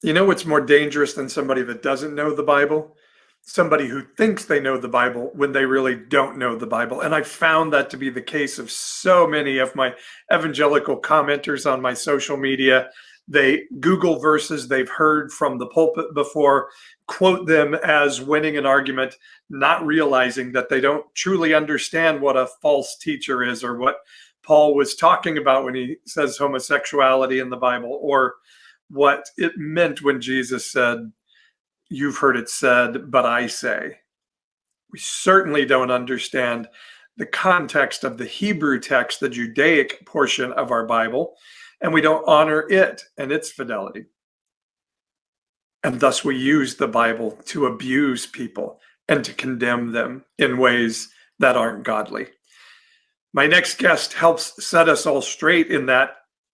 You know what's more dangerous than somebody that doesn't know the Bible? Somebody who thinks they know the Bible when they really don't know the Bible. And I found that to be the case of so many of my evangelical commenters on my social media. They Google verses they've heard from the pulpit before, quote them as winning an argument, not realizing that they don't truly understand what a false teacher is, or what Paul was talking about when he says homosexuality in the Bible, or what it meant when Jesus said, "You've heard it said, but I say." We certainly don't understand the context of the Hebrew text, the Judaic portion of our Bible, and we don't honor it and its fidelity. And thus we use the Bible to abuse people and to condemn them in ways that aren't godly. My next guest helps set us all straight in that,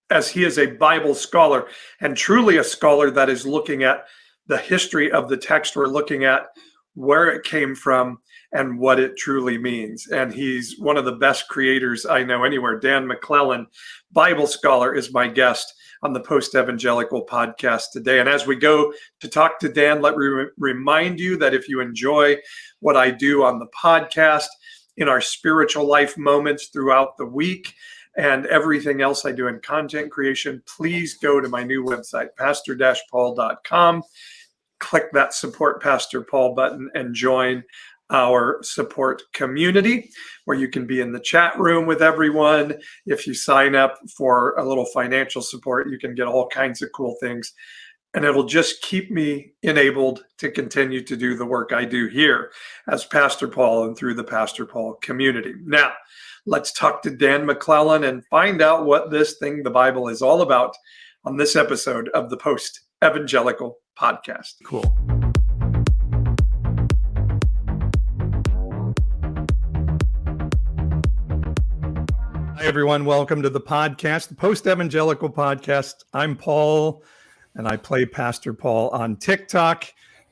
as he is a Bible scholar, and truly a scholar that is looking at the history of the text. We're looking at where it came from and what it truly means. And he's one of the best creators I know anywhere. Dan McClellen, Bible scholar, is my guest on the Post-Evangelical podcast today. And as we go to talk to Dan, let me remind you that if you enjoy what I do on the podcast, in our spiritual life moments throughout the week, and everything else I do in content creation, please go to my new website, pastor-paul.com. Click that support Pastor Paul button and join our support community, where you can be in the chat room with everyone. If you sign up for a little financial support, you can get all kinds of cool things. And it'll just keep me enabled to continue to do the work I do here as Pastor Paul and through the Pastor Paul community. Now, let's talk to Dan McClellen and find out what this thing, the Bible, is all about on this episode of the Post-Evangelical podcast. Cool. Hi, everyone. Welcome to the podcast, the Post-Evangelical podcast. I'm Paul, and I play Pastor Paul on TikTok.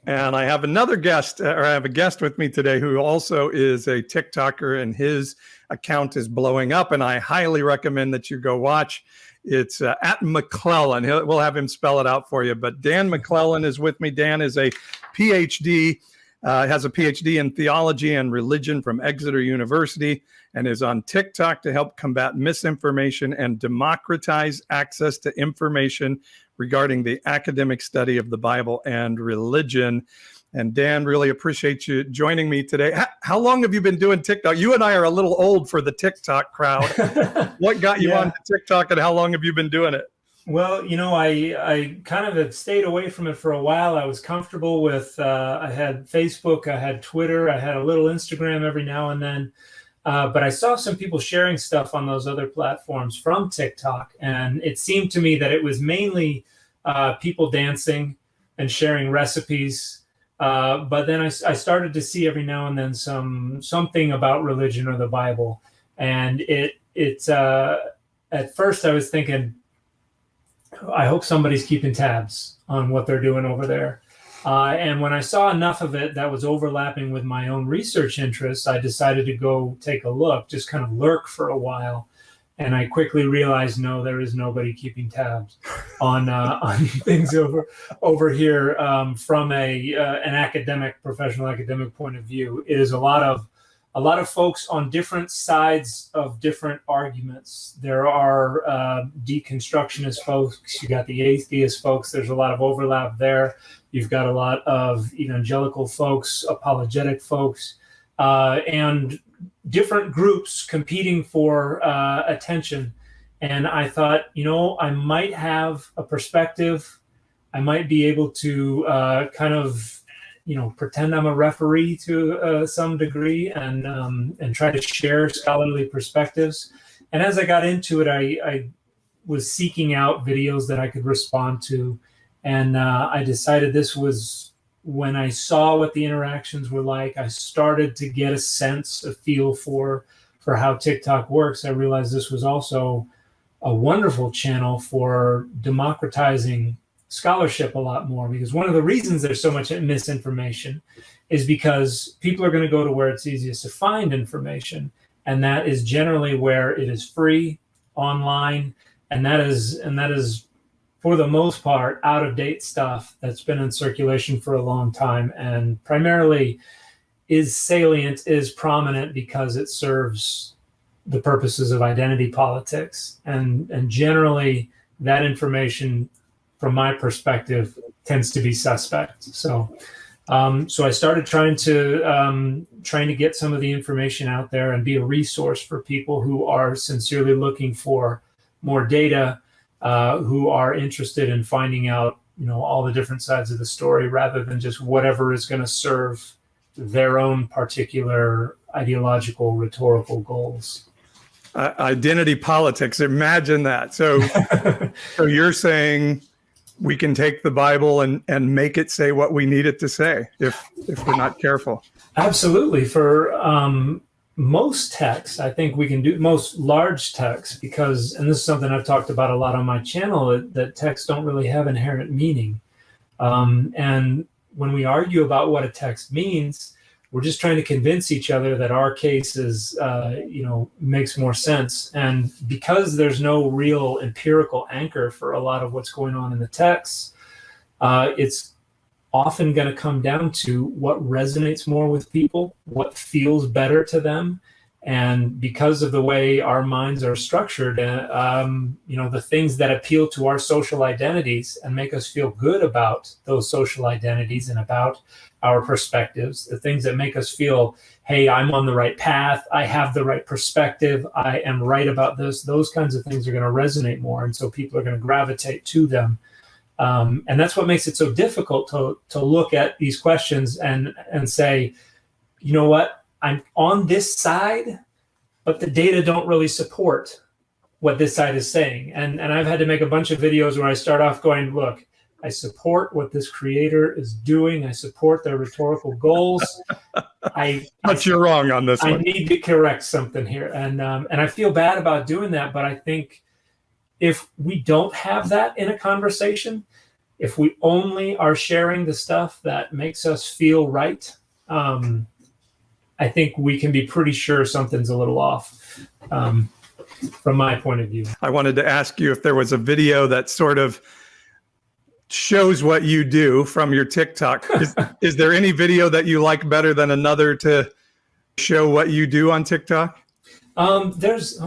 And I have another guest, or I have a guest with me today who also is a TikToker, and his account is blowing up. And I highly recommend that you go watch. It's at McClellen. We'll have him spell it out for you. But Dan McClellen is with me. Dan is a PhD, has a PhD in theology and religion from Exeter University, and is on TikTok to help combat misinformation and democratize access to information regarding the academic study of the Bible and religion. And Dan, really appreciate you joining me today. How long have you been doing TikTok? You and I are a little old for the TikTok crowd. What got you on TikTok, and how long have you been doing it? Well, I kind of have stayed away from it for a while. I was comfortable with, I had Facebook, I had Twitter, I had a little Instagram every now and then. But I saw some people sharing stuff on those other platforms from TikTok, and it seemed to me that it was mainly people dancing and sharing recipes. But then I started to see every now and then something about religion or the Bible, and it's at first I was thinking, I hope somebody's keeping tabs on what they're doing over there. And when I saw enough of it that was overlapping with my own research interests, I decided to go take a look, just kind of lurk for a while. And I quickly realized, no, there is nobody keeping tabs on things over here from an professional academic point of view. It is a lot of folks on different sides of different arguments. There are deconstructionist folks. You got the atheist folks. There's a lot of overlap there. You've got a lot of evangelical folks, apologetic folks, and different groups competing for attention. And I thought, I might have a perspective. I might be able to kind of, pretend I'm a referee to some degree, and try to share scholarly perspectives. And as I got into it, I was seeking out videos that I could respond to. And I decided this was when I saw what the interactions were like. I started to get a feel for how TikTok works. I realized this was also a wonderful channel for democratizing scholarship a lot more, because one of the reasons there's so much misinformation is because people are going to go to where it's easiest to find information, and that is generally where it is free online, and that is for the most part, out-of-date stuff that's been in circulation for a long time and primarily is salient, is prominent because it serves the purposes of identity politics. And generally, that information, from my perspective, tends to be suspect. So I started trying to get some of the information out there and be a resource for people who are sincerely looking for more data, who are interested in finding out, all the different sides of the story, rather than just whatever is going to serve their own particular ideological, rhetorical goals. Identity politics. Imagine that. So you're saying we can take the Bible and make it say what we need it to say if we're not careful. Absolutely. For most texts, I think we can do most large texts because, and this is something I've talked about a lot on my channel, that texts don't really have inherent meaning. And when we argue about what a text means, we're just trying to convince each other that our case is, makes more sense. And because there's no real empirical anchor for a lot of what's going on in the text, it's often going to come down to what resonates more with people, what feels better to them. And because of the way our minds are structured, the things that appeal to our social identities and make us feel good about those social identities and about our perspectives, the things that make us feel, hey, I'm on the right path, I have the right perspective, I am right about this, those kinds of things are going to resonate more. And so people are going to gravitate to them. And that's what makes it so difficult to look at these questions and say, you know what, I'm on this side, but the data don't really support what this side is saying. And I've had to make a bunch of videos where I start off going, look, I support what this creator is doing. I support their rhetorical goals. But you're wrong on this one. I need to correct something here. And I feel bad about doing that, but I think if we don't have that in a conversation, if we only are sharing the stuff that makes us feel right, I think we can be pretty sure something's a little off from my point of view. I wanted to ask you if there was a video that sort of shows what you do from your TikTok. Is there any video that you like better than another to show what you do on TikTok? There's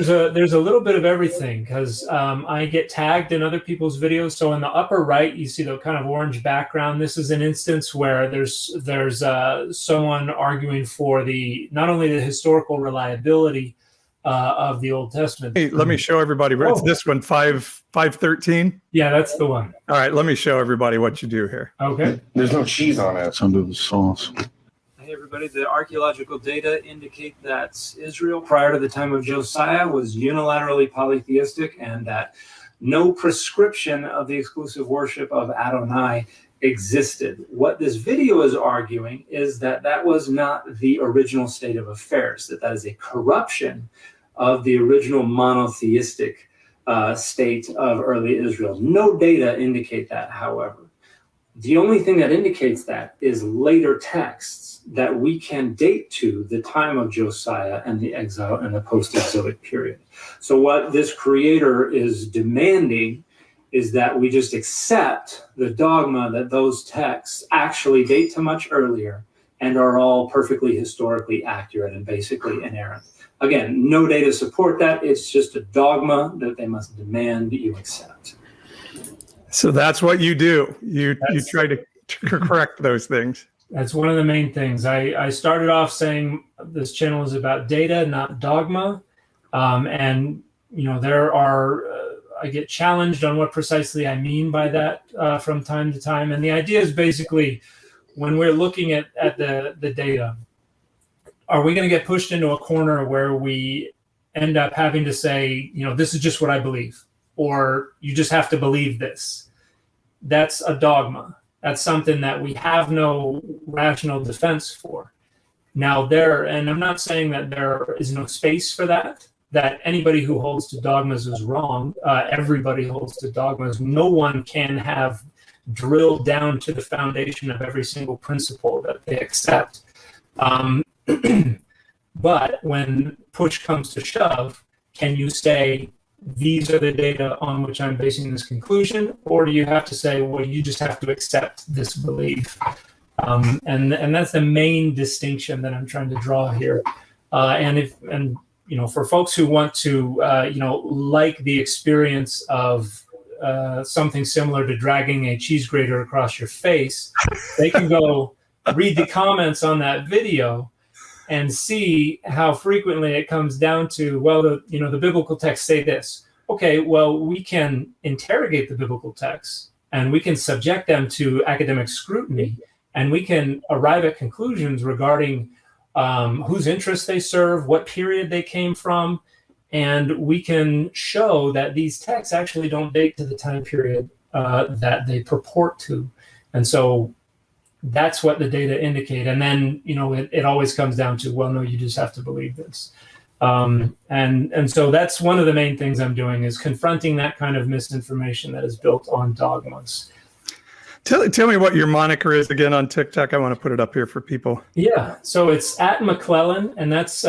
a little bit of everything because I get tagged in other people's videos. So in the upper right, you see the kind of orange background. This is an instance where there's someone arguing for not only the historical reliability of the Old Testament. Hey, let me show everybody. It's this one, 513. Yeah, that's the one. All right, let me show everybody what you do here. Okay. There's no cheese on it. It's under the sauce. Hey everybody, the archaeological data indicate that Israel prior to the time of Josiah was unilaterally polytheistic and that no prescription of the exclusive worship of Adonai existed. What this video is arguing is that that was not the original state of affairs, that is a corruption of the original monotheistic state of early Israel. No data indicate that, however. The only thing that indicates that is later texts that we can date to the time of Josiah and the exile and the post-exilic period. So what this creator is demanding is that we just accept the dogma that those texts actually date to much earlier and are all perfectly historically accurate and basically inerrant. Again, no data support that. It's just a dogma that they must demand that you accept. So that's what you do. You try to correct those things. That's one of the main things. I started off saying this channel is about data, not dogma. And, there are, I get challenged on what precisely I mean by that from time to time. And the idea is basically when we're looking at the data, are we going to get pushed into a corner where we end up having to say, this is just what I believe, or you just have to believe this? That's a dogma. That's something that we have no rational defense for. Now and I'm not saying that there is no space for that anybody who holds to dogmas is wrong. Everybody holds to dogmas. No one can have drilled down to the foundation of every single principle that they accept. But when push comes to shove, can you say, these are the data on which I'm basing this conclusion, or do you have to say, well, you just have to accept this belief? And that's the main distinction that I'm trying to draw here. And for folks who want to like the experience of something similar to dragging a cheese grater across your face, they can go read the comments on that video and see how frequently it comes down to, well, the biblical texts say this. Okay, well, we can interrogate the biblical texts and we can subject them to academic scrutiny, and we can arrive at conclusions regarding whose interests they serve, what period they came from, and we can show that these texts actually don't date to the time period that they purport to. And so that's what the data indicate. And then, it always comes down to, well, no, you just have to believe this. And so that's one of the main things I'm doing, is confronting that kind of misinformation that is built on dogmas. Tell me what your moniker is again on TikTok. I want to put it up here for people. Yeah, so it's at McClellen, and that's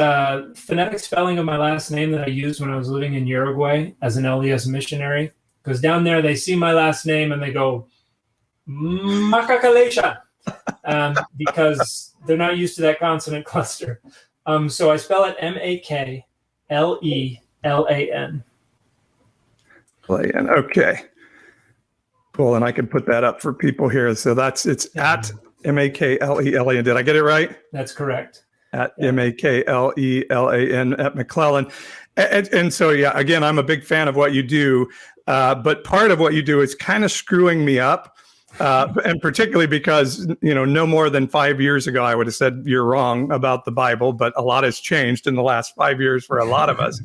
phonetic spelling of my last name that I used when I was living in Uruguay as an LDS missionary. Because down there they see my last name and they go, Macacalation, because they're not used to that consonant cluster. So I spell it MAKLELAN. Okay. Cool. And I can put that up for people here. So it's at MAKLELAN. Did I get it right? That's correct. At MAKLELAN at McClellen. And so, yeah, again, I'm a big fan of what you do. But part of what you do is kind of screwing me up. And particularly because, no more than 5 years ago, I would have said you're wrong about the Bible, but a lot has changed in the last 5 years for a lot of us.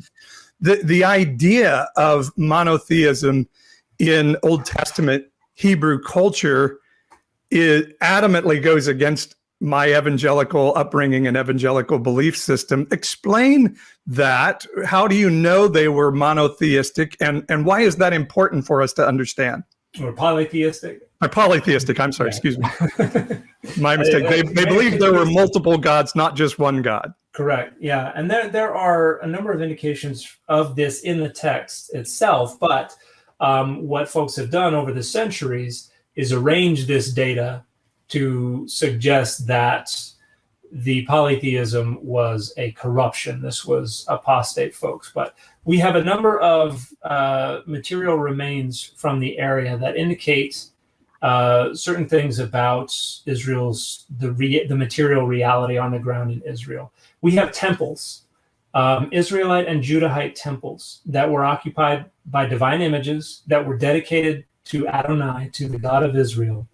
The idea of monotheism in Old Testament Hebrew culture adamantly goes against my evangelical upbringing and evangelical belief system. Explain that. How do you know they were monotheistic, and why is that important for us to understand? Or polytheistic? Or polytheistic, I'm sorry, Yeah. Excuse me. My mistake. They believed there were multiple gods, not just one God. Correct, yeah. And there are a number of indications of this in the text itself, but what folks have done over the centuries is arrange this data to suggest that the polytheism was a corruption. This was apostate folks. But we have a number of material remains from the area that indicate certain things about Israel's, the material reality on the ground in Israel. We have temples, Israelite and Judahite temples that were occupied by divine images that were dedicated to Adonai, to the God of Israel,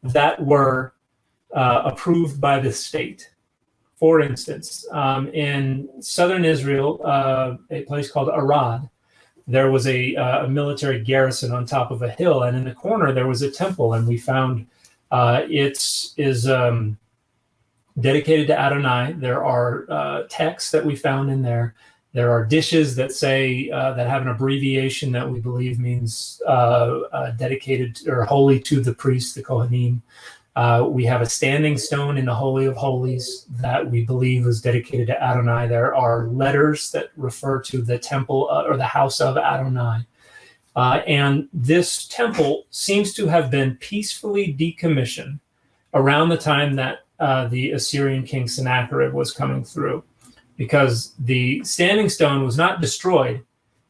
that were approved by the state. For instance, in southern Israel, a place called Arad, there was a military garrison on top of a hill, and in the corner there was a temple, and we found it is dedicated to Adonai. There are texts that we found in there. There are dishes that say that have an abbreviation that we believe means dedicated or holy to the priest, the Kohanim. We have a standing stone in the Holy of Holies that we believe was dedicated to Adonai. There are letters that refer to the temple or the house of Adonai. And this temple seems to have been peacefully decommissioned around the time that the Assyrian king Sennacherib was coming through, because the standing stone was not destroyed.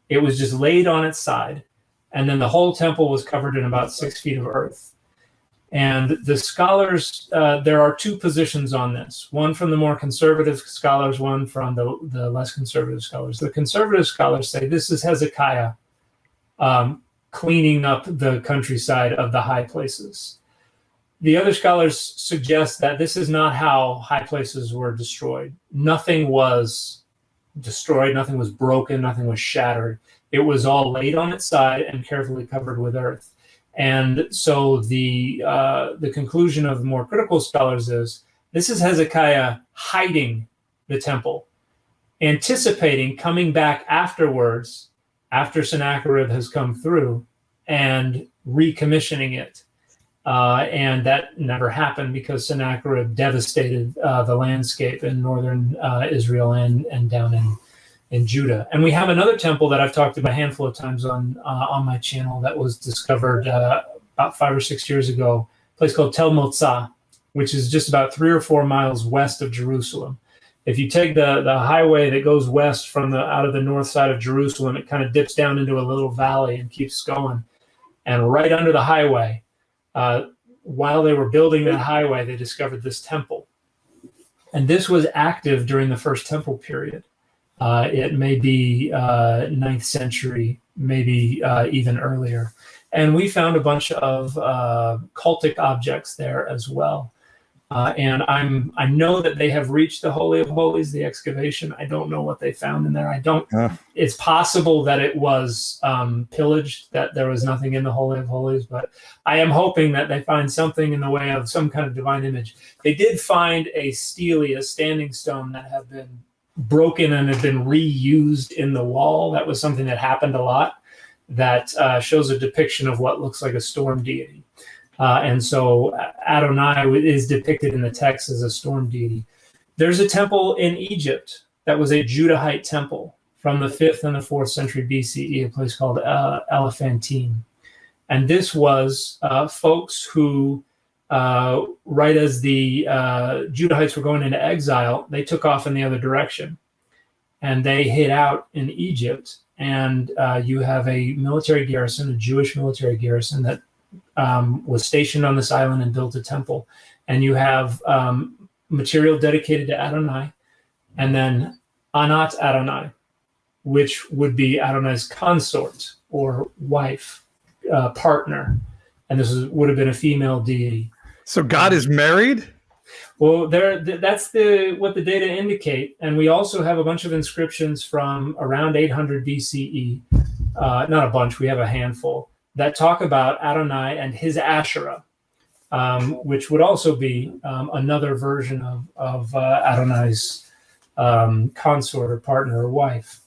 It was just laid on its side. And then the whole temple was covered in about 6 feet of earth. And the scholars, there are two positions on this, one from the more conservative scholars, one from the less conservative scholars. The conservative scholars say this is Hezekiah cleaning up the countryside of the high places. The other scholars suggest that this is not how high places were destroyed. Nothing was destroyed, nothing was broken, nothing was shattered. It was all laid on its side and carefully covered with earth. And so the conclusion of more critical scholars is this is Hezekiah hiding the temple, anticipating coming back afterwards, after Sennacherib has come through, and recommissioning it. And that never happened because Sennacherib devastated the landscape in northern Israel and down in Judah. And we have another temple that I've talked about a handful of times on my channel that was discovered about 5 or 6 years ago, a place called Tel Motzah, which is just about 3 or 4 miles west of Jerusalem. If you take the highway that goes west from out of the north side of Jerusalem, it kind of dips down into a little valley and keeps going. And right under the highway, while they were building that highway, they discovered this temple. And this was active during the first temple period. It may be 9th century, maybe even earlier. And we found a bunch of cultic objects there as well. And I know that they have reached the Holy of Holies, the excavation. I don't know what they found in there. It's possible that it was pillaged, that there was nothing in the Holy of Holies, but I am hoping that they find something in the way of some kind of divine image. They did find a stele, a standing stone that had been broken and had been reused in the wall. That was something that happened a lot. That shows a depiction of what looks like a storm deity. And so Adonai is depicted in the text as a storm deity. There's a temple in Egypt that was a Judahite temple from the 5th and the 4th century BCE, a place called Elephantine. And this was folks who, right as the Judahites were going into exile, they took off in the other direction. And they hid out in Egypt. And you have a military garrison, a Jewish military garrison that was stationed on this island and built a temple. And you have material dedicated to Adonai, and then Anat Adonai, which would be Adonai's consort or wife, partner. And this would have been a female deity. So God is married? Well, that's what the data indicate. And we also have a bunch of inscriptions from around 800 BCE. Not a bunch, we have a handful that talk about Adonai and his Asherah, which would also be another version of Adonai's consort or partner or wife.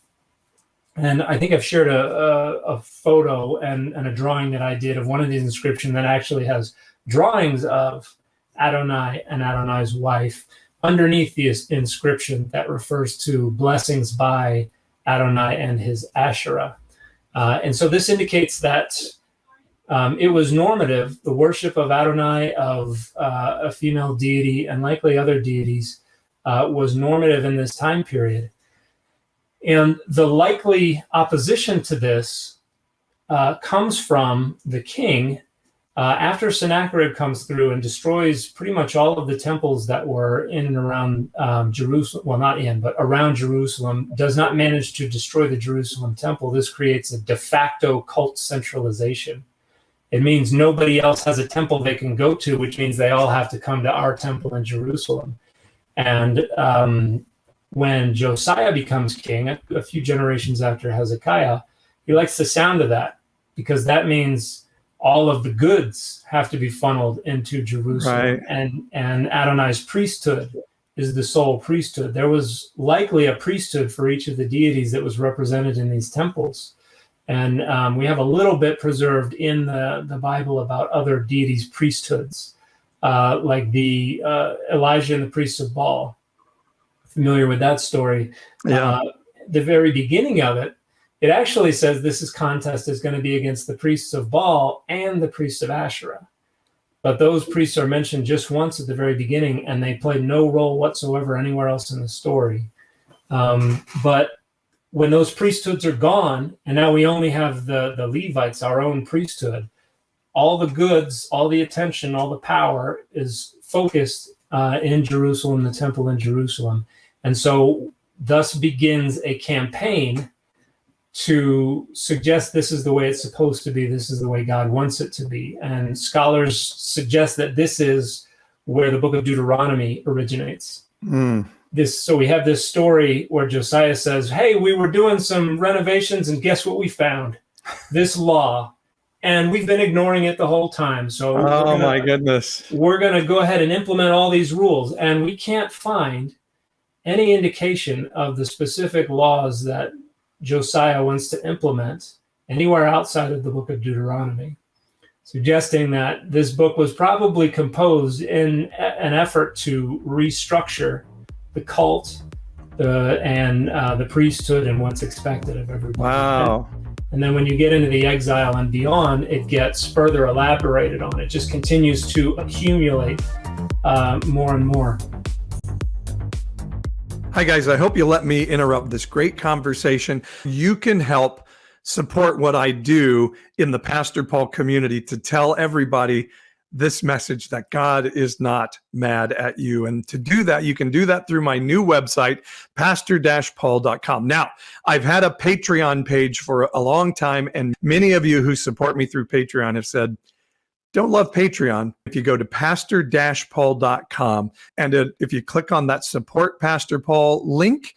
And I think I've shared a photo and a drawing that I did of one of these inscriptions that actually has drawings of Adonai and Adonai's wife underneath the inscription that refers to blessings by Adonai and his Asherah. And so this indicates that it was normative, the worship of Adonai, of a female deity, and likely other deities, was normative in this time period. And the likely opposition to this comes from the king. After Sennacherib comes through and destroys pretty much all of the temples that were in and around Jerusalem, well, not in, but around Jerusalem, does not manage to destroy the Jerusalem temple. This creates a de facto cult centralization. It means nobody else has a temple they can go to, which means they all have to come to our temple in Jerusalem. And when Josiah becomes king, a few generations after Hezekiah, he likes the sound of that, because that means all of the goods have to be funneled into Jerusalem. Right. And Adonai's priesthood is the sole priesthood. There was likely a priesthood for each of the deities that was represented in these temples. And we have a little bit preserved in the Bible about other deities' priesthoods, like the Elijah and the priests of Baal. Familiar with that story? Yeah. The very beginning of it, it actually says this contest is going to be against the priests of Baal and the priests of Asherah. But those priests are mentioned just once at the very beginning, and they played no role whatsoever anywhere else in the story. But when those priesthoods are gone, and now we only have the Levites, our own priesthood, all the goods, all the attention, all the power is focused in Jerusalem, the temple in Jerusalem. And so thus begins a campaign to suggest this is the way it's supposed to be, this is the way God wants it to be. And scholars suggest that this is where the book of Deuteronomy originates. So we have this story where Josiah says, hey, we were doing some renovations and guess what we found? This law. And we've been ignoring it the whole time. So my goodness. We're going to go ahead and implement all these rules. And we can't find any indication of the specific laws that Josiah wants to implement anywhere outside of the book of Deuteronomy, suggesting that this book was probably composed in an effort to restructure the cult, and the priesthood and what's expected of everybody. Wow. And then when you get into the exile and beyond, it gets further elaborated on. It just continues to accumulate more and more. Hi, guys. I hope you let me interrupt this great conversation. You can help support what I do in the Pastor Paul community to tell everybody this message that God is not mad at you. And to do that, you can do that through my new website, pastor-paul.com. Now, I've had a Patreon page for a long time, and many of you who support me through Patreon have said, don't love Patreon. If you go to pastor-paul.com, and if you click on that support Pastor Paul link,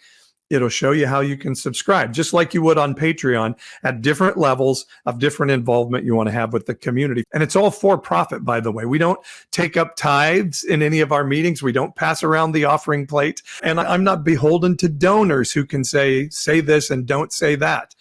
it'll show you how you can subscribe, just like you would on Patreon, at different levels of different involvement you want to have with the community. And it's all for profit, by the way. We don't take up tithes in any of our meetings. We don't pass around the offering plate. And I'm not beholden to donors who can say this and don't say that.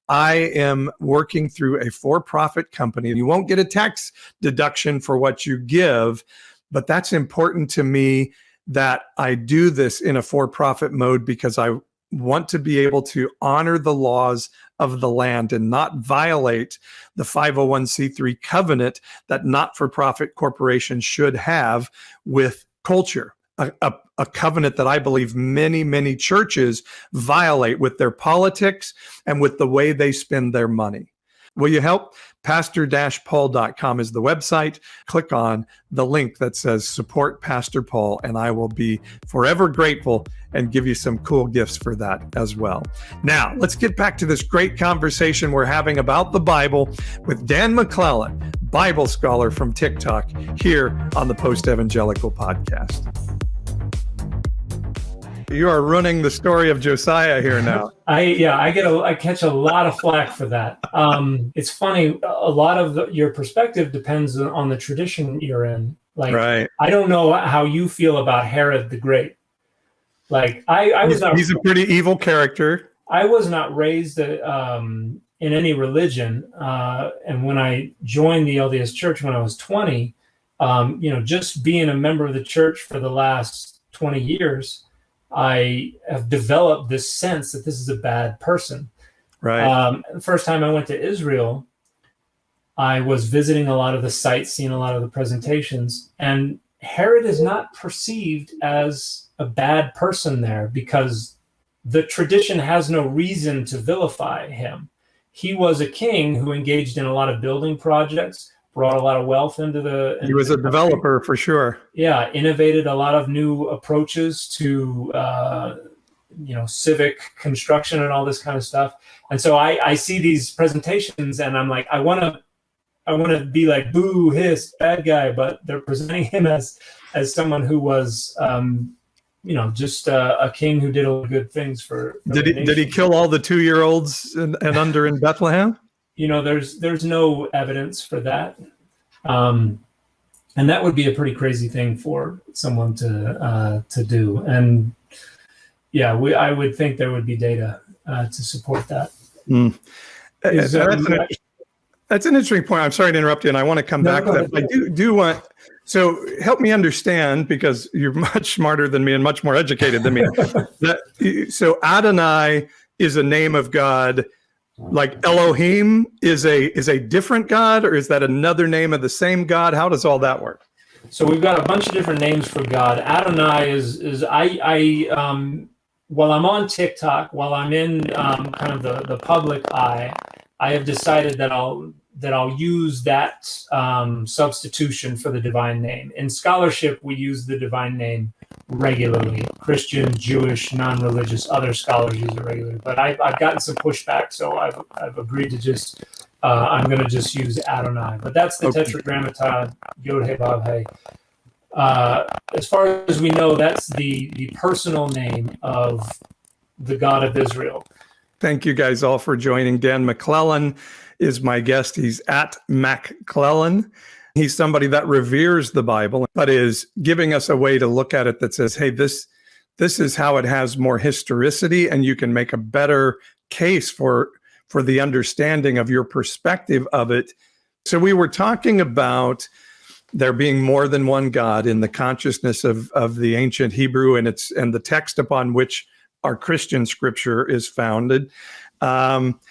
I am working through a for-profit company. You won't get a tax deduction for what you give, but that's important to me that I do this in a for-profit mode because I want to be able to honor the laws of the land and not violate the 501c3 covenant that not-for-profit corporations should have with culture, a covenant that I believe many, many churches violate with their politics and with the way they spend their money. Will you help? Pastor-Paul.com is the website. Click on the link that says support Pastor Paul, and I will be forever grateful and give you some cool gifts for that as well. Now, let's get back to this great conversation we're having about the Bible with Dan McClellen, Bible scholar from TikTok, here on the Post-Evangelical Podcast. You are running the story of Josiah here now. I catch a lot of flack for that. It's funny. A lot of your perspective depends on the tradition you're in. Like, right. I don't know how you feel about Herod the Great. Like, he's a pretty evil character. I was not raised in any religion, and when I joined the LDS Church when I was 20, just being a member of the church for the last 20 years. I have developed this sense that this is a bad person. Right. The first time I went to Israel, I was visiting a lot of the sites, seeing a lot of the presentations, and Herod is not perceived as a bad person there because the tradition has no reason to vilify him. He was a king who engaged in a lot of building projects, brought a lot of wealth into the... He was a developer for sure. Yeah, innovated a lot of new approaches to, civic construction and all this kind of stuff. And so I see these presentations and I'm like, I want to be like, boo, hiss, bad guy, but they're presenting him as someone who was, just a king who did all the good things for Did he kill all the 2-year-olds and under in Bethlehem? There's no evidence for that. And that would be a pretty crazy thing for someone to do. And yeah, I would think there would be data to support that. That's an interesting point. I'm sorry to interrupt you, and I want to come back to that. I do want, so help me understand, because you're much smarter than me and much more educated than me. So Adonai is a name of God. Like Elohim is a different God, or is that another name of the same God? How does all that work? So we've got a bunch of different names for God. Adonai is while I'm on TikTok, while I'm in kind of the public eye, I have decided that I'll use that substitution for the divine name. In scholarship, we use the divine name regularly. Christian, Jewish, non-religious, other scholars use it regularly. But I've gotten some pushback, so I've agreed to just I'm going to just use Adonai. But that's the Tetragrammaton Yod He Vav He. As far as we know, that's the personal name of the God of Israel. Thank you guys all for joining. Dan McClellen is my guest. He's at McClellen. He's somebody that reveres the Bible, but is giving us a way to look at it that says, hey, this is how it has more historicity, and you can make a better case for the understanding of your perspective of it. So we were talking about there being more than one God in the consciousness of the ancient Hebrew, and the text upon which our Christian scripture is founded. And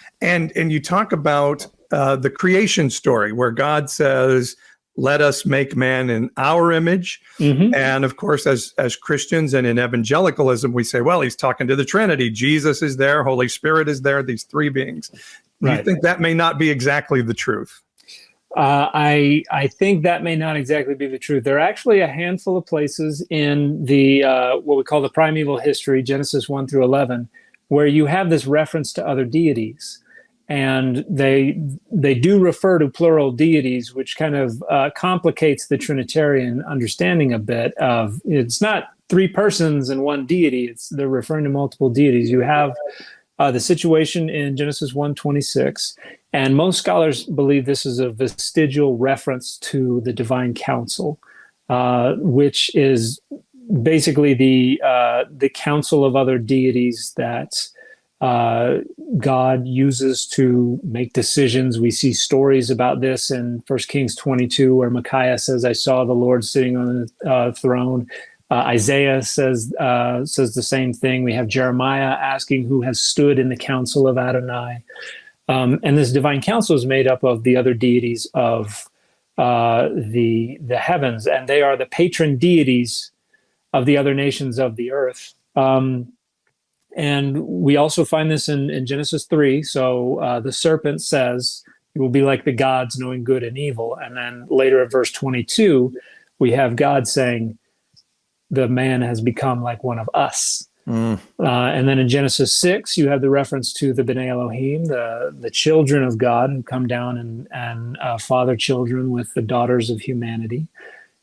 you talk about the creation story where God says, let us make man in our image. Mm-hmm. And of course, as Christians and in evangelicalism, we say, well, he's talking to the Trinity. Jesus is there. Holy Spirit is there. These three beings. Do you think that may not be exactly the truth? I think that may not exactly be the truth. There are actually a handful of places in the what we call the primeval history, Genesis 1 through 11, where you have this reference to other deities. And they do refer to plural deities, which kind of complicates the Trinitarian understanding a bit of it's not three persons and one deity. They're referring to multiple deities. You have the situation in Genesis 1:26, and most scholars believe this is a vestigial reference to the divine council, which is basically the council of other deities that God uses to make decisions. We see stories about this in 1 Kings 22, where Micaiah says, "I saw the Lord sitting on the throne." Isaiah says the same thing. We have Jeremiah asking who has stood in the council of Adonai. And this divine council is made up of the other deities of the heavens, and they are the patron deities of the other nations of the earth. And we also find this in Genesis 3. So the serpent says, "You will be like the gods, knowing good and evil." And then later at verse 22, we have God saying, "The man has become like one of us." And then in Genesis 6, you have the reference to the B'nai Elohim, the children of God, who come down and father children with the daughters of humanity.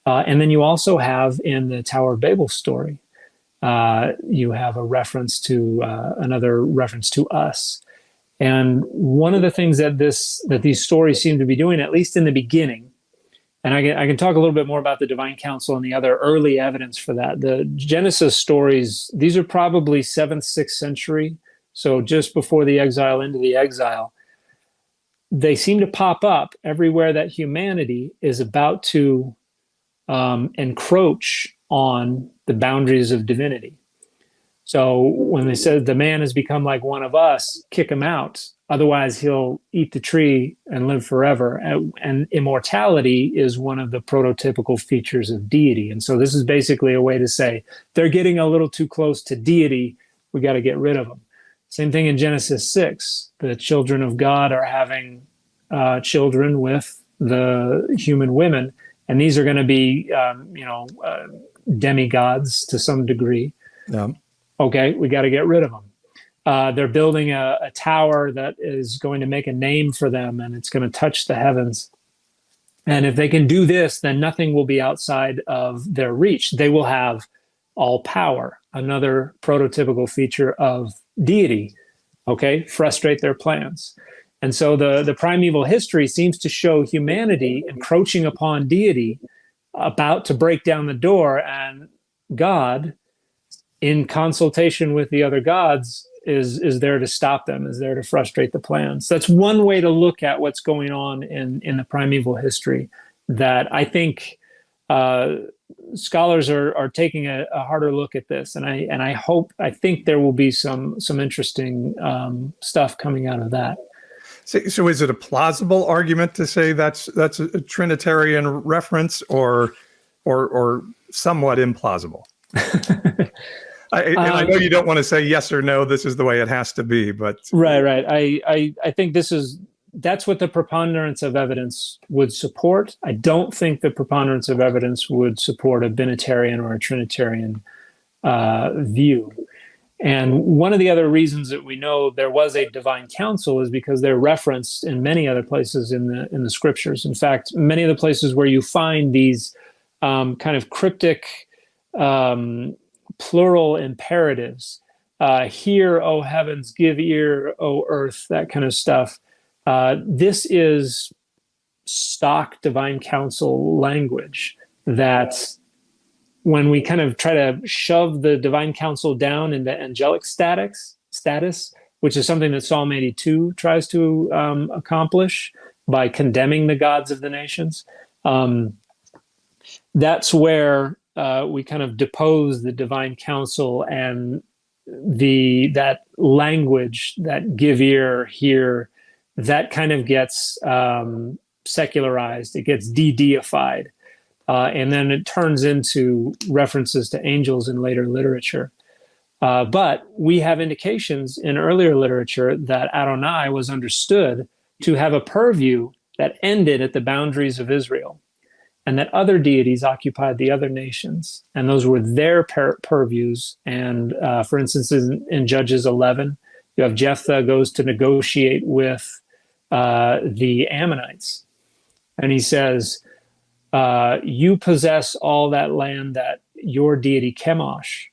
And then you also have in the Tower of Babel story, you have a reference to another reference to us. And one of the things that these stories seem to be doing, at least in the beginning, and I can talk a little bit more about the divine council and the other early evidence for that. The Genesis stories, these are probably 7th, 6th century, so just before the exile, into the exile. They seem to pop up everywhere that humanity is about to encroach on the boundaries of divinity. So when they said the man has become like one of us, kick him out. Otherwise, he'll eat the tree and live forever. And immortality is one of the prototypical features of deity. And so this is basically a way to say they're getting a little too close to deity. We got to get rid of them. Same thing in Genesis 6. The children of God are having children with the human women. And these are going to be, demigods to some degree. Yeah. Okay, we got to get rid of them. They're building a tower that is going to make a name for them, and it's going to touch the heavens. And if they can do this, then nothing will be outside of their reach. They will have all power, another prototypical feature of deity, okay? Frustrate their plans. And so the primeval history seems to show humanity encroaching upon deity, about to break down the door, and God, in consultation with the other gods, is there to stop them, is there to frustrate the plans. That's one way to look at what's going on in the primeval history that I think scholars are taking a harder look at this. And I think there will be some interesting stuff coming out of that. So is it a plausible argument to say that's a Trinitarian reference or somewhat implausible? I know you don't want to say yes or no, this is the way it has to be, but right. I think that's what the preponderance of evidence would support. I don't think the preponderance of evidence would support a binitarian or a Trinitarian view. And one of the other reasons that we know there was a divine council is because they're referenced in many other places in the scriptures. In fact, many of the places where you find these kind of cryptic plural imperatives, hear, O heavens, give ear, O earth, that kind of stuff. This is stock divine council language that when we kind of try to shove the divine council down into angelic status, which is something that Psalm 82 tries to accomplish by condemning the gods of the nations, that's where we kind of depose the divine council and that language, that give ear, hear, that kind of gets secularized. It gets de-deified. And then it turns into references to angels in later literature. But we have indications in earlier literature that Adonai was understood to have a purview that ended at the boundaries of Israel, and that other deities occupied the other nations, and those were their purviews. And for instance, in Judges 11, you have Jephthah goes to negotiate with the Ammonites, and he says, you possess all that land that your deity Chemosh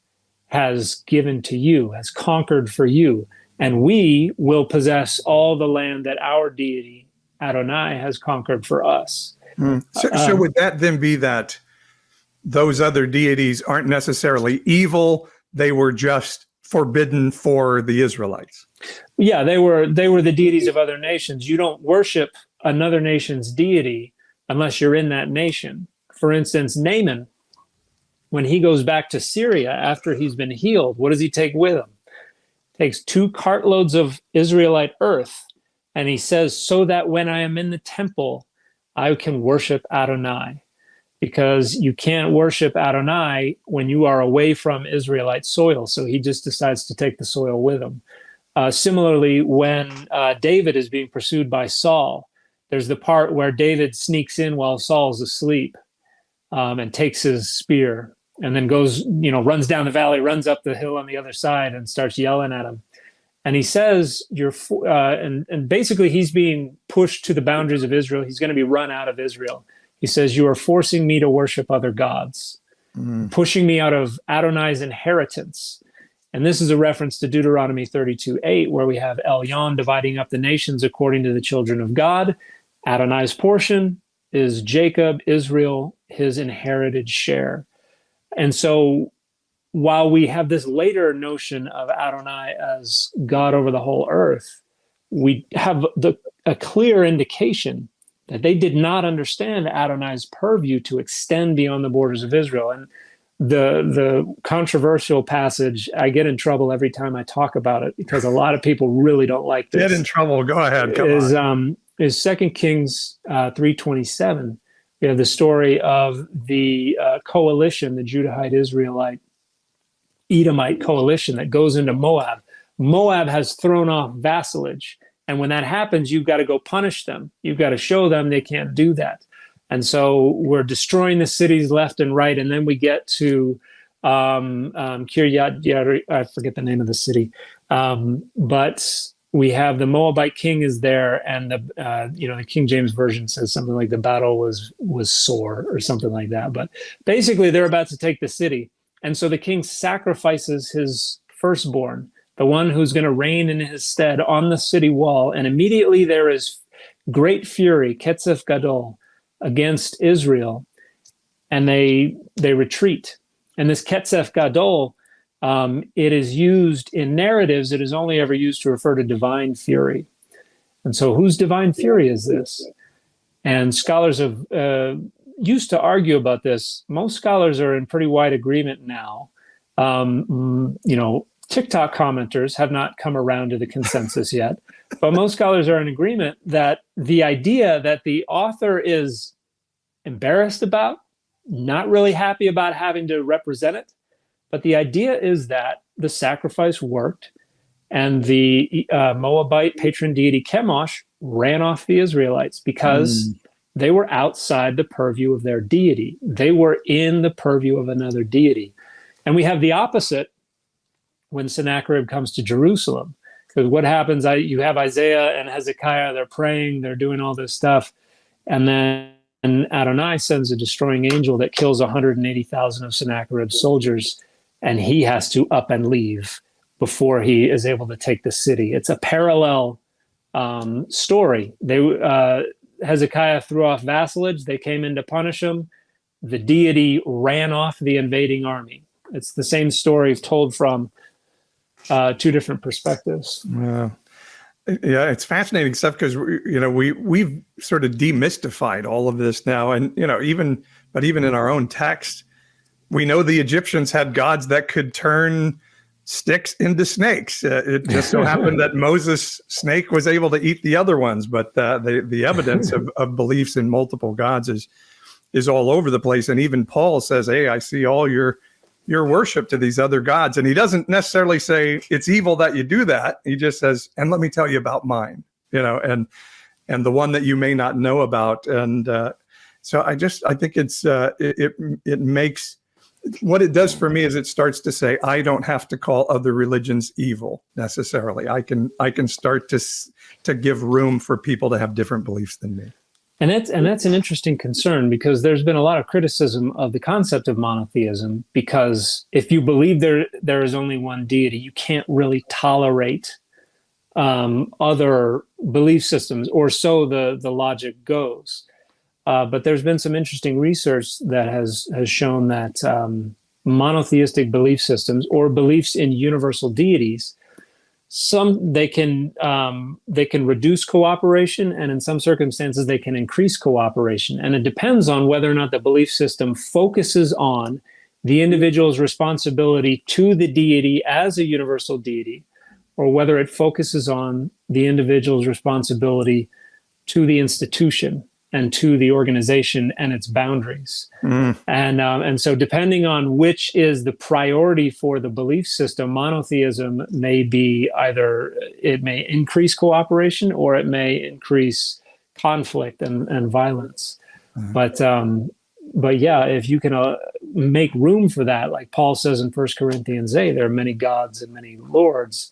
has given to you, has conquered for you, and we will possess all the land that our deity Adonai has conquered for us. So would that then be that those other deities aren't necessarily evil, they were just forbidden for the Israelites? Yeah, they were the deities of other nations. You don't worship another nation's deity unless you're in that nation. For instance, Naaman, when he goes back to Syria after he's been healed, what does he take with him? Takes 2 cartloads of Israelite earth, and he says, so that when I am in the temple, I can worship Adonai, because you can't worship Adonai when you are away from Israelite soil. So he just decides to take the soil with him. Similarly, when David is being pursued by Saul, there's the part where David sneaks in while Saul's asleep and takes his spear, and then goes, runs down the valley, runs up the hill on the other side, and starts yelling at him. And he says, and basically he's being pushed to the boundaries of Israel. He's going to be run out of Israel. He says, you are forcing me to worship other gods, pushing me out of Adonai's inheritance. And this is a reference to Deuteronomy 32:8, where we have Elyon dividing up the nations according to the children of God. Adonai's portion is Jacob, Israel, his inherited share. And so while we have this later notion of Adonai as God over the whole earth, we have a clear indication that they did not understand Adonai's purview to extend beyond the borders of Israel. And the controversial passage, I get in trouble every time I talk about it, because a lot of people really don't like this. Get in trouble. Go ahead. Come on. Is 2 Kings 3:27. We have the story of the coalition, the Judahite, Israelite, Edomite coalition that goes into Moab. Moab has thrown off vassalage. And when that happens, you've got to go punish them. You've got to show them they can't do that. And so we're destroying the cities left and right. And then we get to Kiryat Yearim, I forget the name of the city. But we have the Moabite king is there, and the King James Version says something like the battle was sore or something like that. But basically they're about to take the city. And so the king sacrifices his firstborn, the one who's going to reign in his stead, on the city wall. And immediately there is great fury, Ketzef Gadol, against Israel. And they retreat. And this Ketzef Gadol, it is used in narratives. It is only ever used to refer to divine fury. And so whose divine fury is this? And scholars have used to argue about this. Most scholars are in pretty wide agreement now. TikTok commenters have not come around to the consensus yet, but most scholars are in agreement that the idea that the author is embarrassed about, not really happy about having to represent it, but the idea is that the sacrifice worked, and the Moabite patron deity Chemosh ran off the Israelites because they were outside the purview of their deity. They were in the purview of another deity. And we have the opposite when Sennacherib comes to Jerusalem. Because what happens, you have Isaiah and Hezekiah, they're praying, they're doing all this stuff. And then Adonai sends a destroying angel that kills 180,000 of Sennacherib's soldiers. And he has to up and leave before he is able to take the city. It's a parallel story. Hezekiah threw off vassalage. They came in to punish him. The deity ran off the invading army. It's the same story told from 2 different perspectives. Yeah, it's fascinating stuff, because we've sort of demystified all of this now, and even in our own text, we know the Egyptians had gods that could turn sticks into snakes. It just so happened that Moses' snake was able to eat the other ones, but the evidence of beliefs in multiple gods is all over the place. And even Paul says, hey, I see all your worship to these other gods. And he doesn't necessarily say it's evil that you do that. He just says, and let me tell you about mine, and the one that you may not know about. And so I think it makes, what it does for me is it starts to say, I don't have to call other religions evil necessarily. I can start to give room for people to have different beliefs than me. And that's an interesting concern, because there's been a lot of criticism of the concept of monotheism, because if you believe there is only one deity, you can't really tolerate other belief systems, or so the logic goes. But there's been some interesting research that has shown that monotheistic belief systems, or beliefs in universal deities, they can reduce cooperation, and in some circumstances they can increase cooperation. And it depends on whether or not the belief system focuses on the individual's responsibility to the deity as a universal deity, or whether it focuses on the individual's responsibility to the institution and to the organization and its boundaries. And so depending on which is the priority for the belief system, monotheism may be either, it may increase cooperation, or it may increase conflict and violence. But yeah, if you can make room for that, like Paul says in 1 Corinthians 8, there are many gods and many lords,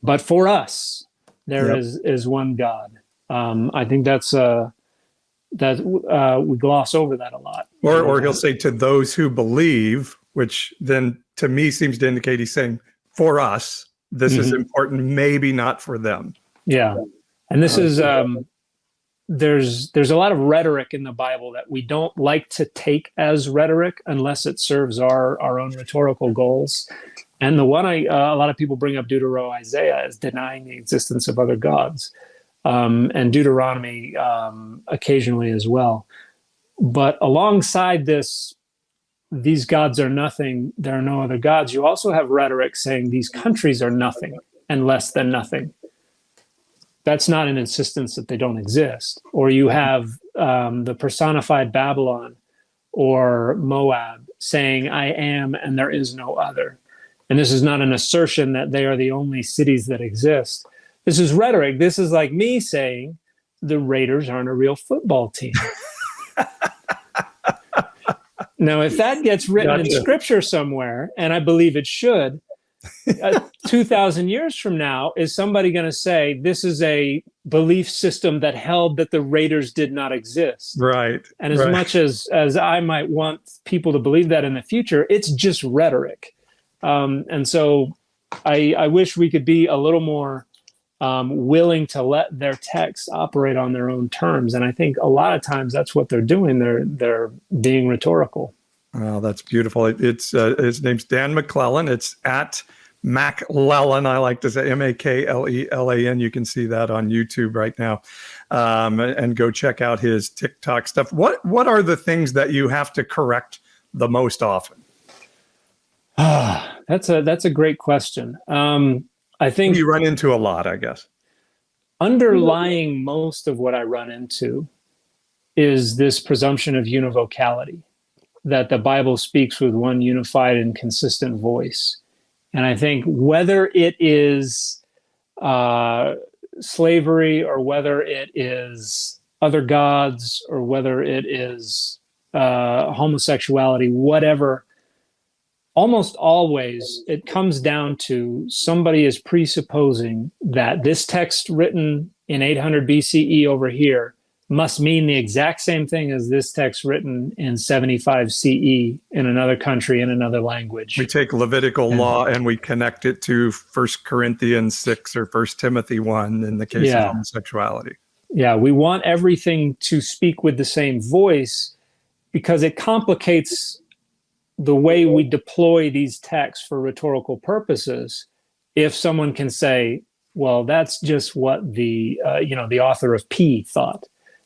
but for us, there is one God. I think that's we gloss over that a lot. Or he'll say to those who believe, which then to me seems to indicate he's saying for us, this is important, maybe not for them. Yeah. And this is, there's a lot of rhetoric in the Bible that we don't like to take as rhetoric unless it serves our own rhetorical goals. And the one a lot of people bring up Deuteronomy, Isaiah, is denying the existence of other gods. And Deuteronomy occasionally as well. But alongside this, these gods are nothing, there are no other gods, you also have rhetoric saying these countries are nothing and less than nothing. That's not an insistence that they don't exist. Or you have the personified Babylon or Moab saying, I am and there is no other. And this is not an assertion that they are the only cities that exist. This is rhetoric. This is like me saying the Raiders aren't a real football team. Now, if that gets written in scripture somewhere, and I believe it should, 2,000 years from now, is somebody going to say this is a belief system that held that the Raiders did not exist? Right. And as much as I might want people to believe that in the future, it's just rhetoric. And so I wish we could be a little more willing to let their texts operate on their own terms. And I think a lot of times that's what they're doing. They're being rhetorical. Oh, that's beautiful. It's his name's Dan McClellen. It's at McClellen. I like to say McClellan. You can see that on YouTube right now, and go check out his TikTok stuff. What are the things that you have to correct the most often? That's a great question. I think you run into a lot, I guess. Underlying most of what I run into is this presumption of univocality, that the Bible speaks with one unified and consistent voice. And I think whether it is slavery, or whether it is other gods, or whether it is homosexuality, whatever, almost always it comes down to somebody is presupposing that this text written in 800 BCE over here must mean the exact same thing as this text written in 75 CE in another country in another language. We take Levitical law and we connect it to 1 Corinthians 6 or 1 Timothy 1 in the case of homosexuality. Yeah, we want everything to speak with the same voice because it complicates the way we deploy these texts for rhetorical purposes. If someone can say, well, that's just what the author of P thought.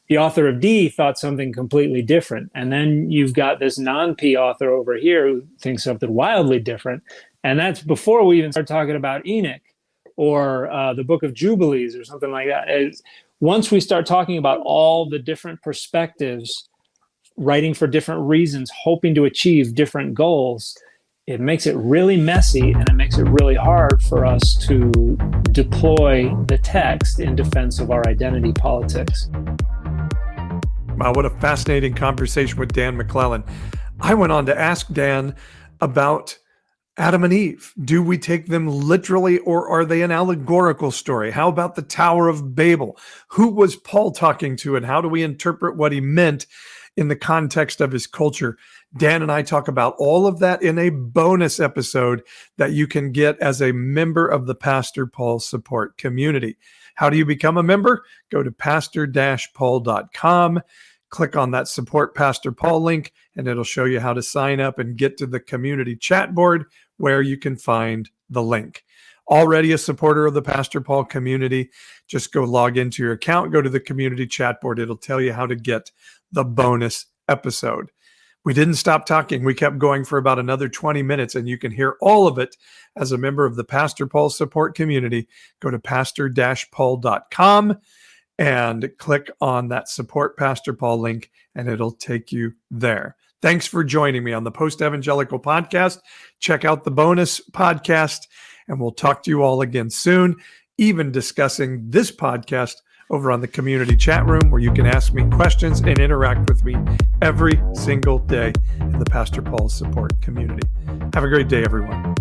The author of D thought something completely different. And then you've got this non-P author over here who thinks something wildly different. And that's before we even start talking about Enoch or the book of Jubilees or something like that. Once we start talking about all the different perspectives, writing for different reasons, hoping to achieve different goals, it makes it really messy, and it makes it really hard for us to deploy the text in defense of our identity politics. Wow, what a fascinating conversation with Dan McClellen. I went on to ask Dan about Adam and Eve. Do we take them literally, or are they an allegorical story? How about the Tower of Babel? Who was Paul talking to, and how do we interpret what he meant in the context of his culture? Dan and I talk about all of that in a bonus episode that you can get as a member of the Pastor Paul support community. How do you become a member? Go to pastor-paul.com, click on that support Pastor Paul link, and it'll show you how to sign up and get to the community chat board where you can find the link. Already a supporter of the Pastor Paul community, just go log into your account, go to the community chat board. It'll tell you how to get the bonus episode. We didn't stop talking. We kept going for about another 20 minutes, and you can hear all of it as a member of the Pastor Paul support community. Go to pastor-paul.com and click on that support Pastor Paul link, and it'll take you there. Thanks for joining me on the Post-Evangelical Podcast. Check out the bonus podcast, and we'll talk to you all again soon, even discussing this podcast over on the community chat room, where you can ask me questions and interact with me every single day in the Pastor Paul support community. Have a great day, everyone.